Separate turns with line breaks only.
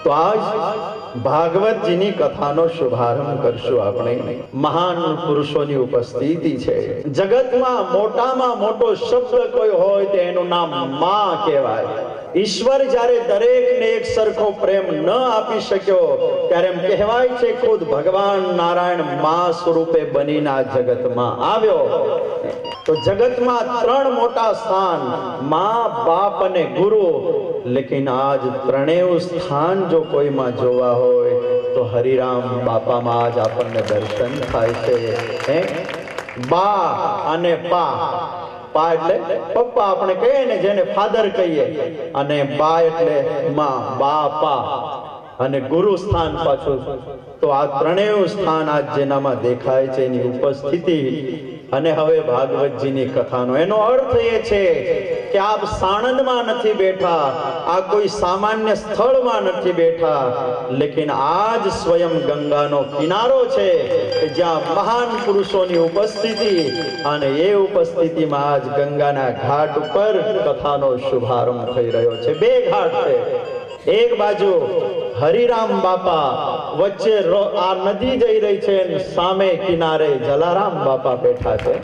તો આજ ભાગવતજીની કથાનો શુભારંભ કરશું આપણે. મહાન પુરુષોની ઉપસ્થિતિ છે. જગતમાં મોટામાં મોટો શબ્દ કોઈ હોય તો એનું નામ માં કહેવાય. ઈશ્વર જ્યારે દરેકને એક સરખો પ્રેમ ન આપી શક્યો ત્યારે એમ કહેવાય છે ખુદ ભગવાન નારાયણ માં સ્વરૂપે બનીને આ જગતમાં આવ્યો. તો જગતમાં ત્રણ મોટા સ્થાન, માં, બાપ અને ગુરુ. લેકિન આજ ત્રણેય સ્થાન જો કોઈમાં જોવા હોય તો હરિરામ બાપામાં આજ આપણને દર્શન થાય છે. બા અને પા. પા એટલે પપ્પા આપણે કહીએ ને, જેને ફાધર કહીએ, અને બા એટલે માં, બાપા, અને ગુરુ સ્થાન પાછું. તો આ ત્રણેય સ્થાન આજ જેનામાં દેખાય છે એની ઉપસ્થિતિ. અને હવે ભાગવતજીની કથાનો એનો અર્થ એ છે કે આપ સાણંદમાં નથી બેઠા, આ કોઈ સામાન્ય સ્થળમાં નથી બેઠા, લેકિન આજ સ્વયં ગંગાનો કિનારો છે કે જ્યાં મહાન પુરુષોની ઉપસ્થિતિ, અને એ ઉપસ્થિતિમાં આજ ગંગાના ઘાટ ઉપર કથાનો શુભારંભ થઈ રહ્યો છે. બે ઘાટ છે. એક બાજુ હરિરામ બાપા, વચ્ચે આ નદી જઈ રહી છે, સામે કિનારે જલારામ બાપા બેઠા છે.